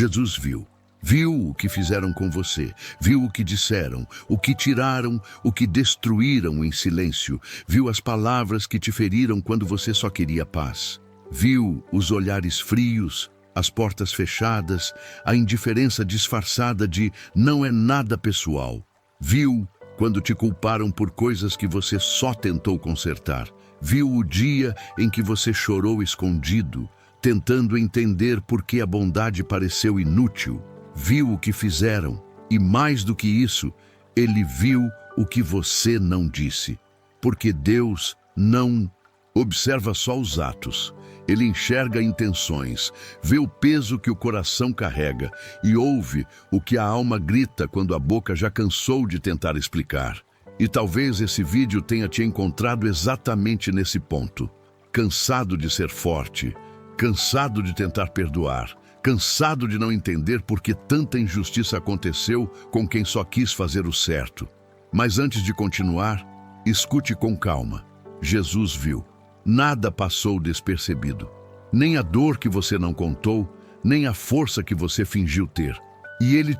Jesus viu. Viu o que fizeram com você, viu o que disseram, o que tiraram, o que destruíram em silêncio, viu as palavras que te feriram quando você só queria paz. Viu os olhares frios, as portas fechadas, a indiferença disfarçada de não é nada pessoal. Viu quando te culparam por coisas que você só tentou consertar. Viu o dia em que você chorou escondido, tentando entender por que a bondade pareceu inútil. Viu o que fizeram e, mais do que isso, ele viu o que você não disse. Porque Deus não observa só os atos. Ele enxerga intenções, vê o peso que o coração carrega e ouve o que a alma grita quando a boca já cansou de tentar explicar. E talvez esse vídeo tenha te encontrado exatamente nesse ponto. Cansado de ser forte, cansado de tentar perdoar, cansado de não entender por que tanta injustiça aconteceu com quem só quis fazer o certo. Mas antes de continuar, escute com calma. Jesus viu. Nada passou despercebido. Nem a dor que você não contou, nem a força que você fingiu ter. E ele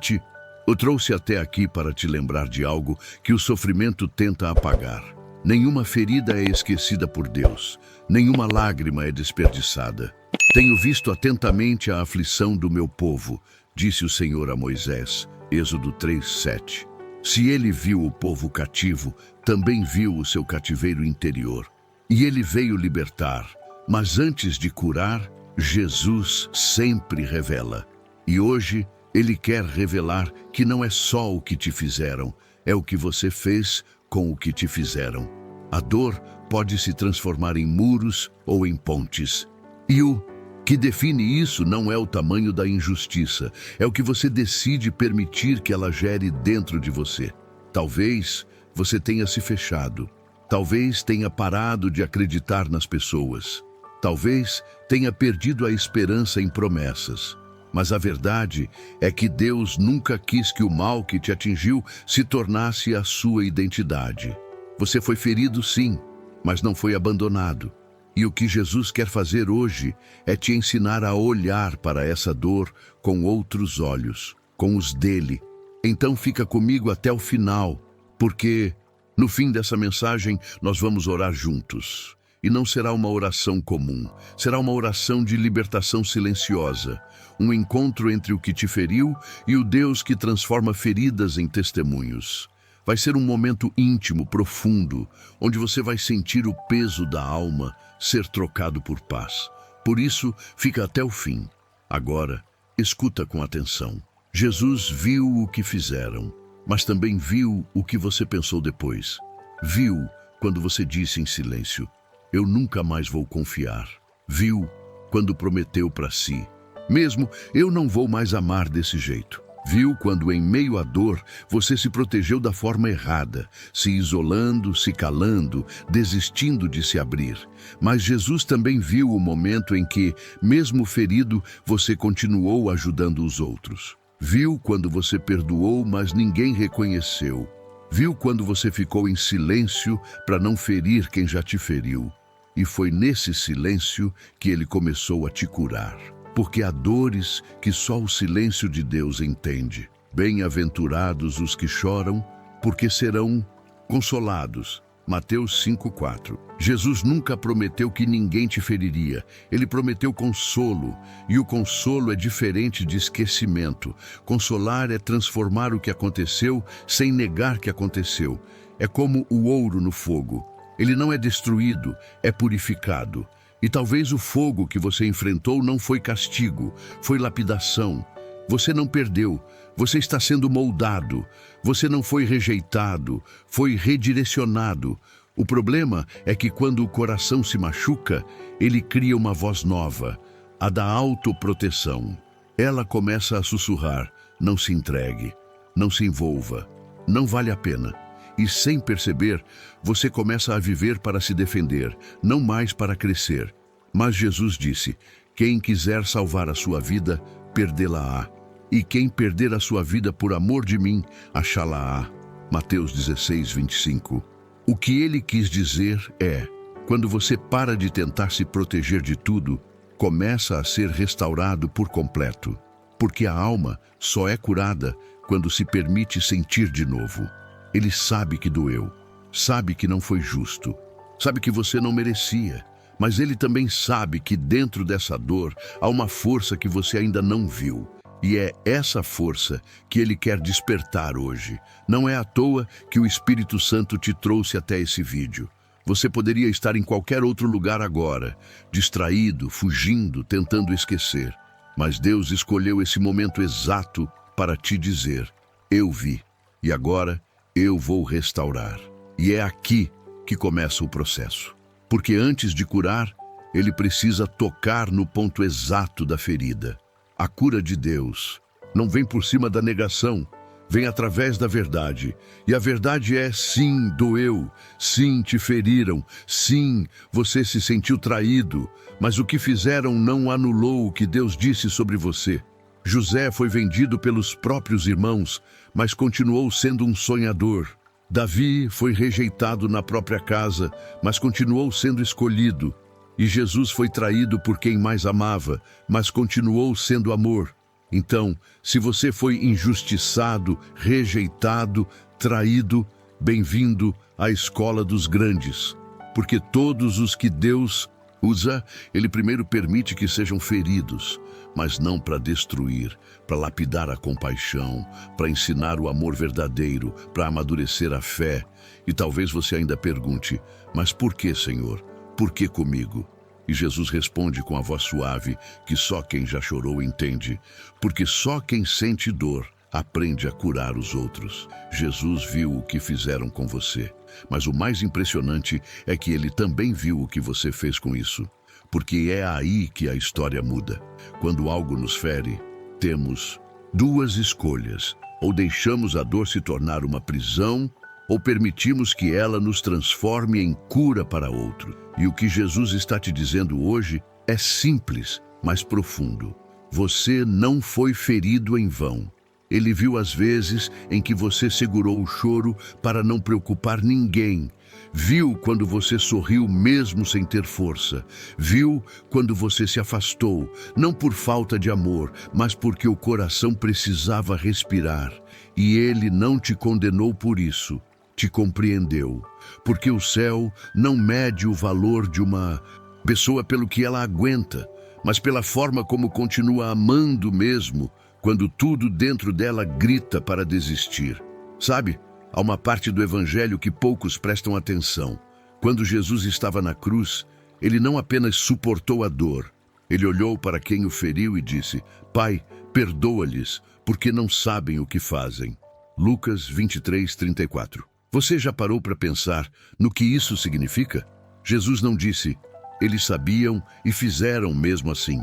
o trouxe até aqui para te lembrar de algo que o sofrimento tenta apagar. Nenhuma ferida é esquecida por Deus. Nenhuma lágrima é desperdiçada. Tenho visto atentamente a aflição do meu povo, disse o Senhor a Moisés, Êxodo 3:7. Se ele viu o povo cativo, também viu o seu cativeiro interior. E ele veio libertar, mas antes de curar, Jesus sempre revela. E hoje, ele quer revelar que não é só o que te fizeram, é o que você fez com o que te fizeram. A dor pode se transformar em muros ou em pontes. E o que define isso não é o tamanho da injustiça, é o que você decide permitir que ela gere dentro de você. Talvez você tenha se fechado, talvez tenha parado de acreditar nas pessoas, talvez tenha perdido a esperança em promessas. Mas a verdade é que Deus nunca quis que o mal que te atingiu se tornasse a sua identidade. Você foi ferido, sim, mas não foi abandonado. E o que Jesus quer fazer hoje é te ensinar a olhar para essa dor com outros olhos, com os dele. Então fica comigo até o final, porque no fim dessa mensagem nós vamos orar juntos. E não será uma oração comum, será uma oração de libertação silenciosa, um encontro entre o que te feriu e o Deus que transforma feridas em testemunhos. Vai ser um momento íntimo, profundo, onde você vai sentir o peso da alma ser trocado por paz. Por isso, fica até o fim. Agora, escuta com atenção. Jesus viu o que fizeram, mas também viu o que você pensou depois. Viu quando você disse em silêncio, eu nunca mais vou confiar. Viu quando prometeu para si, mesmo eu não vou mais amar desse jeito. Viu quando, em meio à dor, você se protegeu da forma errada, se isolando, se calando, desistindo de se abrir. Mas Jesus também viu o momento em que, mesmo ferido, você continuou ajudando os outros. Viu quando você perdoou, mas ninguém reconheceu. Viu quando você ficou em silêncio para não ferir quem já te feriu. E foi nesse silêncio que ele começou a te curar. Porque há dores que só o silêncio de Deus entende. Bem-aventurados os que choram, porque serão consolados. Mateus 5:4. Jesus nunca prometeu que ninguém te feriria. Ele prometeu consolo, e o consolo é diferente de esquecimento. Consolar é transformar o que aconteceu sem negar que aconteceu. É como o ouro no fogo. Ele não é destruído, é purificado. E talvez o fogo que você enfrentou não foi castigo, foi lapidação. Você não perdeu, você está sendo moldado. Você não foi rejeitado, foi redirecionado. O problema é que quando o coração se machuca, ele cria uma voz nova, a da autoproteção. Ela começa a sussurrar, não se entregue, não se envolva, não vale a pena. E sem perceber, você começa a viver para se defender, não mais para crescer. Mas Jesus disse, quem quiser salvar a sua vida, perdê-la-á. E quem perder a sua vida por amor de mim, achá-la-á. Mateus 16:25. O que ele quis dizer é, quando você para de tentar se proteger de tudo, começa a ser restaurado por completo. porque a alma só é curada quando se permite sentir de novo. Ele sabe que doeu, sabe que não foi justo, sabe que você não merecia, mas ele também sabe que dentro dessa dor há uma força que você ainda não viu. E é essa força que ele quer despertar hoje. Não é à toa que o Espírito Santo te trouxe até esse vídeo. Você poderia estar em qualquer outro lugar agora, distraído, fugindo, tentando esquecer. Mas Deus escolheu esse momento exato para te dizer: eu vi, e agora eu vou restaurar. E é aqui que começa o processo. Porque antes de curar, ele precisa tocar no ponto exato da ferida. A cura de Deus não vem por cima da negação, vem através da verdade. E a verdade é: sim, doeu, sim, te feriram, sim, você se sentiu traído, mas o que fizeram não anulou o que Deus disse sobre você. José foi vendido pelos próprios irmãos, mas continuou sendo um sonhador. Davi foi rejeitado na própria casa, mas continuou sendo escolhido. E Jesus foi traído por quem mais amava, mas continuou sendo amor. Então, se você foi injustiçado, rejeitado, traído, bem-vindo à escola dos grandes. Porque todos os que Deus usa, ele primeiro permite que sejam feridos, mas não para destruir, para lapidar a compaixão, para ensinar o amor verdadeiro, para amadurecer a fé. E talvez você ainda pergunte: mas por que, Senhor? Por que comigo? E Jesus responde com a voz suave, que só quem já chorou entende, porque só quem sente dor aprende a curar os outros. Jesus viu o que fizeram com você, mas o mais impressionante é que ele também viu o que você fez com isso, porque é aí que a história muda. Quando algo nos fere, temos duas escolhas: ou deixamos a dor se tornar uma prisão, ou permitimos que ela nos transforme em cura para outro. E o que Jesus está te dizendo hoje é simples, mas profundo. Você não foi ferido em vão. Ele viu as vezes em que você segurou o choro para não preocupar ninguém. Viu quando você sorriu mesmo sem ter força. Viu quando você se afastou, não por falta de amor, mas porque o coração precisava respirar. E ele não te condenou por isso. Te compreendeu, porque o céu não mede o valor de uma pessoa pelo que ela aguenta, mas pela forma como continua amando mesmo, quando tudo dentro dela grita para desistir. Sabe, há uma parte do Evangelho que poucos prestam atenção. Quando Jesus estava na cruz, ele não apenas suportou a dor, ele olhou para quem o feriu e disse: Pai, perdoa-lhes, porque não sabem o que fazem. Lucas 23:34. Você já parou para pensar no que isso significa? Jesus não disse: eles sabiam e fizeram mesmo assim.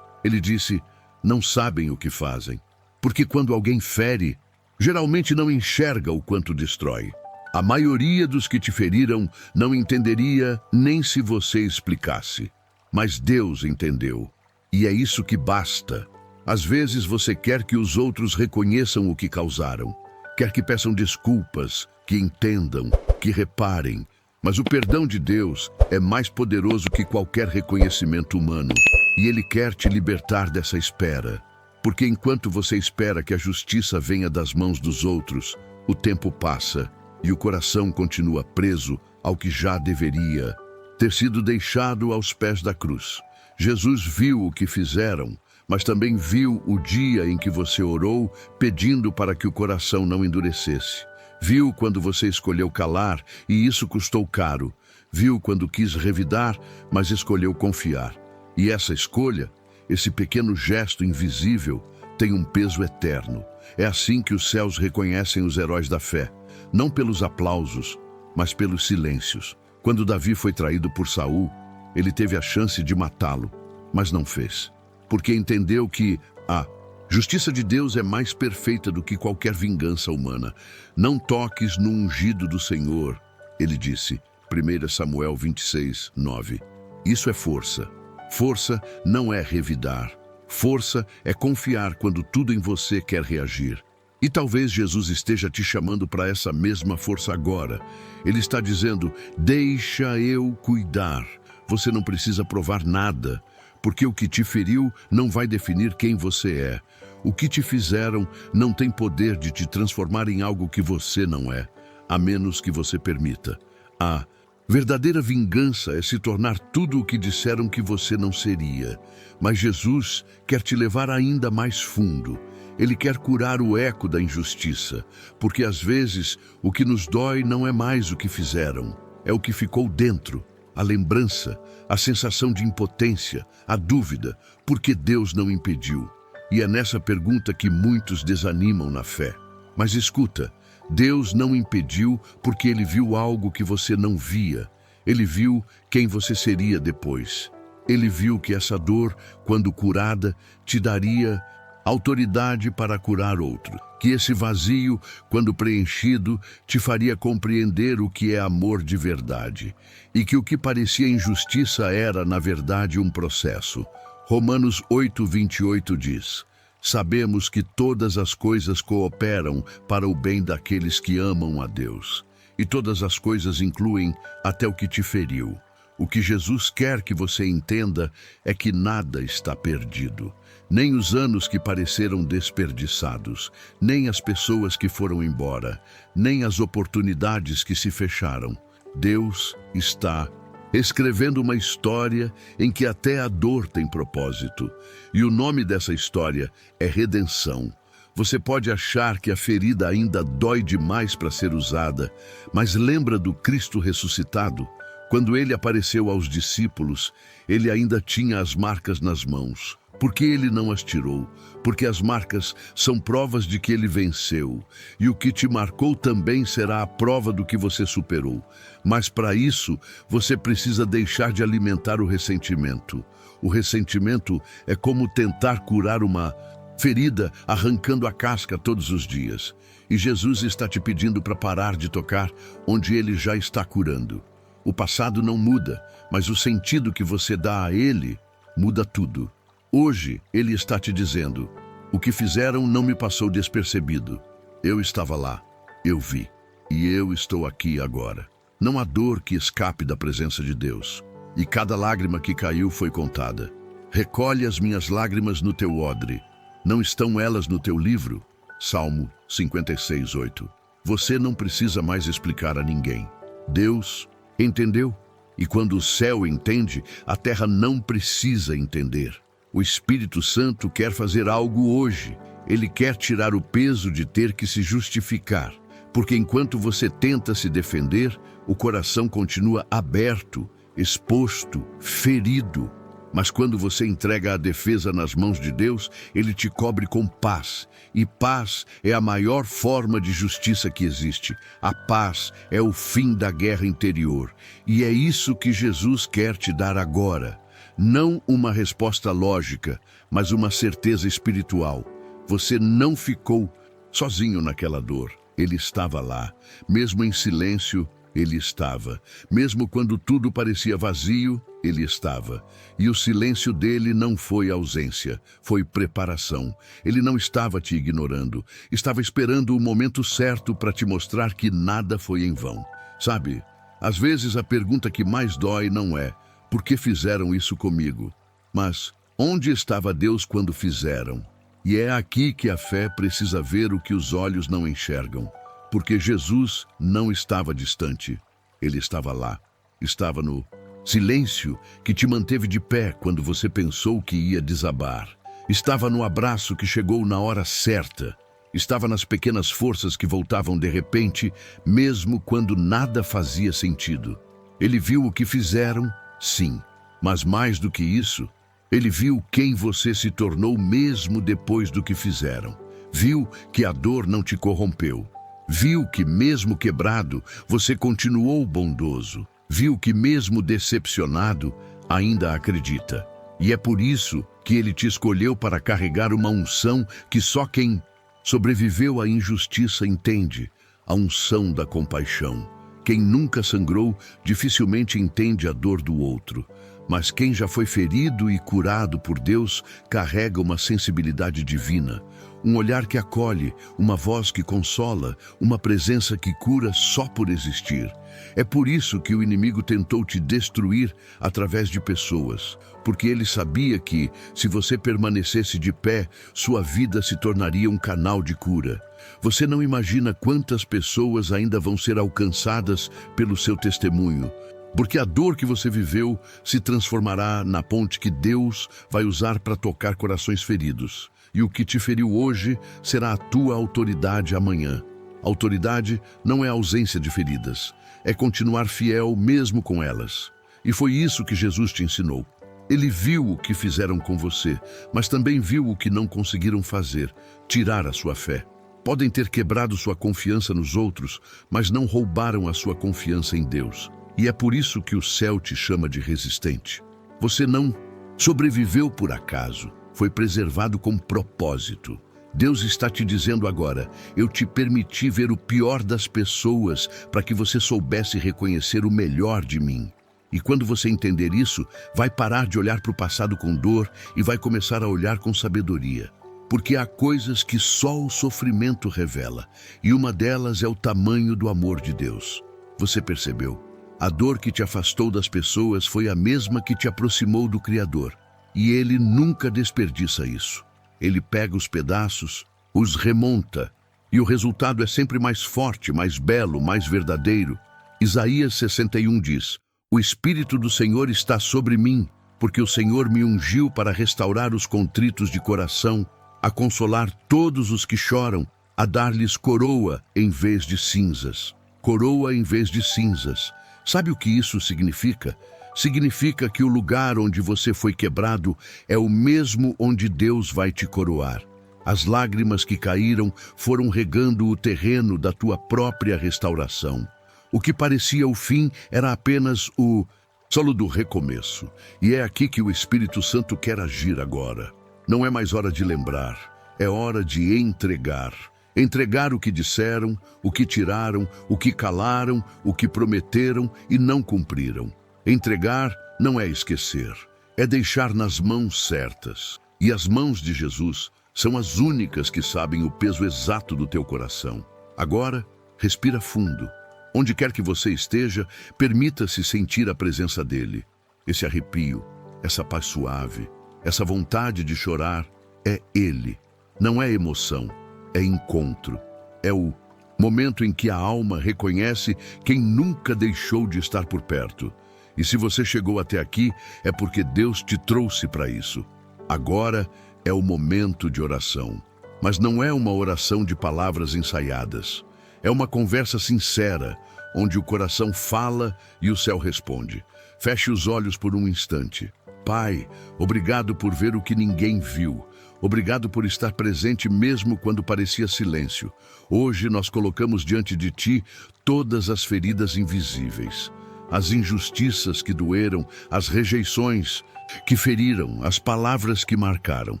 Ele disse: não sabem o que fazem. Porque quando alguém fere, geralmente não enxerga o quanto destrói. A maioria dos que te feriram não entenderia nem se você explicasse. Mas Deus entendeu. E é isso que basta. Às vezes você quer que os outros reconheçam o que causaram. Quer que peçam desculpas, que entendam, que reparem. Mas o perdão de Deus é mais poderoso que qualquer reconhecimento humano. E Ele quer te libertar dessa espera. Porque enquanto você espera que a justiça venha das mãos dos outros, o tempo passa e o coração continua preso ao que já deveria ter sido deixado aos pés da cruz. Jesus viu o que fizeram, mas também viu o dia em que você orou pedindo para que o coração não endurecesse. Viu quando você escolheu calar e isso custou caro. Viu quando quis revidar, mas escolheu confiar. E essa escolha, esse pequeno gesto invisível, tem um peso eterno. É assim que os céus reconhecem os heróis da fé, não pelos aplausos, mas pelos silêncios. Quando Davi foi traído por Saul, ele teve a chance de matá-lo, mas não fez. Porque entendeu que a justiça de Deus é mais perfeita do que qualquer vingança humana. Não toques no ungido do Senhor, ele disse, 1 Samuel 26:9. Isso é força. Força não é revidar. Força é confiar quando tudo em você quer reagir. E talvez Jesus esteja te chamando para essa mesma força agora. Ele está dizendo: deixa eu cuidar. Você não precisa provar nada, porque o que te feriu não vai definir quem você é. O que te fizeram não tem poder de te transformar em algo que você não é, a menos que você permita. A verdadeira vingança é se tornar tudo o que disseram que você não seria. Mas Jesus quer te levar ainda mais fundo. Ele quer curar o eco da injustiça, porque às vezes o que nos dói não é mais o que fizeram, é o que ficou dentro, a lembrança, a sensação de impotência, a dúvida, por que Deus não impediu? E é nessa pergunta que muitos desanimam na fé. Mas escuta, Deus não impediu porque Ele viu algo que você não via. Ele viu quem você seria depois. Ele viu que essa dor, quando curada, te daria autoridade para curar outro. Que esse vazio, quando preenchido, te faria compreender o que é amor de verdade. E que o que parecia injustiça era, na verdade, um processo. Romanos 8:28 diz: sabemos que todas as coisas cooperam para o bem daqueles que amam a Deus. E todas as coisas incluem até o que te feriu. O que Jesus quer que você entenda é que nada está perdido. Nem os anos que pareceram desperdiçados, nem as pessoas que foram embora, nem as oportunidades que se fecharam. Deus está escrevendo uma história em que até a dor tem propósito. E o nome dessa história é redenção. Você pode achar que a ferida ainda dói demais para ser usada, mas lembra do Cristo ressuscitado? Quando ele apareceu aos discípulos, ele ainda tinha as marcas nas mãos. Por que ele não as tirou? Porque as marcas são provas de que ele venceu. E o que te marcou também será a prova do que você superou. Mas para isso, você precisa deixar de alimentar o ressentimento. O ressentimento é como tentar curar uma ferida arrancando a casca todos os dias. E Jesus está te pedindo para parar de tocar onde ele já está curando. O passado não muda, mas o sentido que você dá a ele muda tudo. Hoje, ele está te dizendo: o que fizeram não me passou despercebido. Eu estava lá, eu vi, e eu estou aqui agora. Não há dor que escape da presença de Deus, e cada lágrima que caiu foi contada. Recolhe as minhas lágrimas no teu odre. Não estão elas no teu livro? Salmo 56:8. Você não precisa mais explicar a ninguém. Deus entendeu, e quando o céu entende, a terra não precisa entender. O Espírito Santo quer fazer algo hoje. Ele quer tirar o peso de ter que se justificar. Porque enquanto você tenta se defender, o coração continua aberto, exposto, ferido. Mas quando você entrega a defesa nas mãos de Deus, Ele te cobre com paz. E paz é a maior forma de justiça que existe. A paz é o fim da guerra interior. E é isso que Jesus quer te dar agora. Não uma resposta lógica, mas uma certeza espiritual. Você não ficou sozinho naquela dor. Ele estava lá. Mesmo em silêncio, ele estava. Mesmo quando tudo parecia vazio, ele estava. E o silêncio dele não foi ausência, foi preparação. Ele não estava te ignorando. Estava esperando o momento certo para te mostrar que nada foi em vão. Sabe, às vezes a pergunta que mais dói não é: por que fizeram isso comigo? Mas onde estava Deus quando fizeram? E é aqui que a fé precisa ver o que os olhos não enxergam. Porque Jesus não estava distante. Ele estava lá. Estava no silêncio que te manteve de pé quando você pensou que ia desabar. Estava no abraço que chegou na hora certa. Estava nas pequenas forças que voltavam de repente, mesmo quando nada fazia sentido. Ele viu o que fizeram, sim, mas mais do que isso, ele viu quem você se tornou mesmo depois do que fizeram. Viu que a dor não te corrompeu. Viu que mesmo quebrado, você continuou bondoso. Viu que mesmo decepcionado, ainda acredita. E é por isso que ele te escolheu para carregar uma unção que só quem sobreviveu à injustiça entende, a unção da compaixão. Quem nunca sangrou dificilmente entende a dor do outro, Mas quem já foi ferido e curado por Deus carrega uma sensibilidade divina, um olhar que acolhe, uma voz que consola, uma presença que cura só por existir. É por isso que o inimigo tentou te destruir através de pessoas, porque ele sabia que, se você permanecesse de pé, sua vida se tornaria um canal de cura. Você não imagina quantas pessoas ainda vão ser alcançadas pelo seu testemunho, porque a dor que você viveu se transformará na ponte que Deus vai usar para tocar corações feridos. E o que te feriu hoje será a tua autoridade amanhã. Autoridade não é ausência de feridas, é continuar fiel mesmo com elas. E foi isso que Jesus te ensinou. Ele viu o que fizeram com você, mas também viu o que não conseguiram fazer, tirar a sua fé. Podem ter quebrado sua confiança nos outros, mas não roubaram a sua confiança em Deus. E é por isso que o céu te chama de resistente. Você não sobreviveu por acaso, foi preservado com propósito. Deus está te dizendo agora, eu te permiti ver o pior das pessoas para que você soubesse reconhecer o melhor de mim. E quando você entender isso, vai parar de olhar para o passado com dor e vai começar a olhar com sabedoria. Porque há coisas que só o sofrimento revela, e uma delas é o tamanho do amor de Deus. Você percebeu? A dor que te afastou das pessoas foi a mesma que te aproximou do Criador. E Ele nunca desperdiça isso. Ele pega os pedaços, os remonta, e o resultado é sempre mais forte, mais belo, mais verdadeiro. Isaías 61 diz, o Espírito do Senhor está sobre mim, porque o Senhor me ungiu para restaurar os contritos de coração, a consolar todos os que choram, a dar-lhes coroa em vez de cinzas. Coroa em vez de cinzas. Sabe o que isso significa? Significa que o lugar onde você foi quebrado é o mesmo onde Deus vai te coroar. As lágrimas que caíram foram regando o terreno da tua própria restauração. O que parecia o fim era apenas o solo do recomeço. E é aqui que o Espírito Santo quer agir agora. Não é mais hora de lembrar, é hora de entregar. Entregar o que disseram, o que tiraram, o que calaram, o que prometeram e não cumpriram. Entregar não é esquecer, é deixar nas mãos certas. E as mãos de Jesus são as únicas que sabem o peso exato do teu coração. Agora, respira fundo. Onde quer que você esteja, permita-se sentir a presença dele. Esse arrepio, essa paz suave, essa vontade de chorar, é ele. Não é emoção, é encontro. É o momento em que a alma reconhece quem nunca deixou de estar por perto. E se você chegou até aqui, é porque Deus te trouxe para isso. Agora é o momento de oração. Mas não é uma oração de palavras ensaiadas. É uma conversa sincera, onde o coração fala e o céu responde. Feche os olhos por um instante. Pai, obrigado por ver o que ninguém viu. Obrigado por estar presente mesmo quando parecia silêncio. Hoje nós colocamos diante de Ti todas as feridas invisíveis. As injustiças que doeram, as rejeições que feriram, as palavras que marcaram.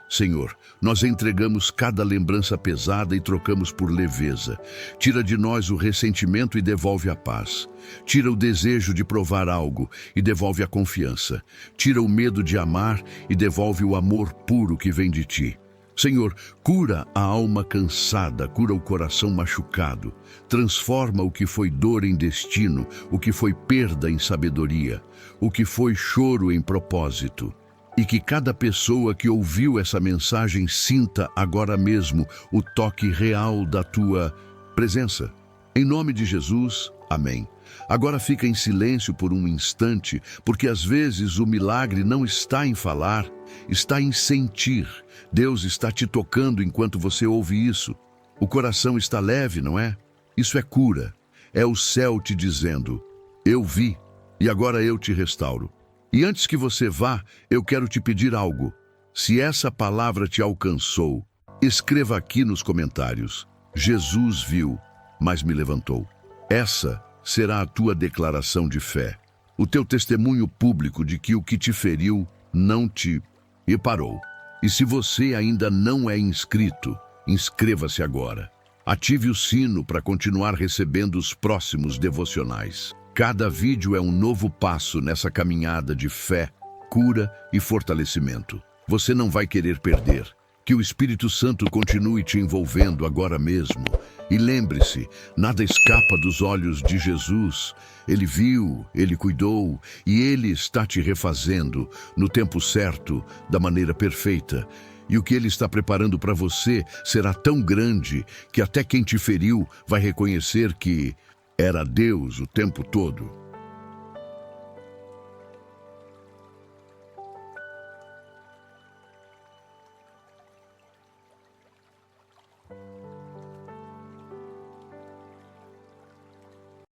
Senhor, nós entregamos cada lembrança pesada e trocamos por leveza. Tira de nós o ressentimento e devolve a paz. Tira o desejo de provar algo e devolve a confiança. Tira o medo de amar e devolve o amor puro que vem de Ti. Senhor, cura a alma cansada, cura o coração machucado. Transforma o que foi dor em destino, o que foi perda em sabedoria, o que foi choro em propósito. E que cada pessoa que ouviu essa mensagem sinta agora mesmo o toque real da Tua presença. Em nome de Jesus, amém. Agora fica em silêncio por um instante, porque às vezes o milagre não está em falar, está em sentir. Deus está te tocando enquanto você ouve isso. O coração está leve, não é? Isso é cura. É o céu te dizendo, eu vi e agora eu te restauro. E antes que você vá, eu quero te pedir algo. Se essa palavra te alcançou, escreva aqui nos comentários. Jesus viu, mas me levantou. Essa será a tua declaração de fé. O teu testemunho público de que o que te feriu não te reparou. E se você ainda não é inscrito, inscreva-se agora. Ative o sino para continuar recebendo os próximos devocionais. Cada vídeo é um novo passo nessa caminhada de fé, cura e fortalecimento. Você não vai querer perder. Que o Espírito Santo continue te envolvendo agora mesmo. E lembre-se, nada escapa dos olhos de Jesus. Ele viu, Ele cuidou e Ele está te refazendo no tempo certo, da maneira perfeita. E o que Ele está preparando para você será tão grande que até quem te feriu vai reconhecer que era Deus o tempo todo.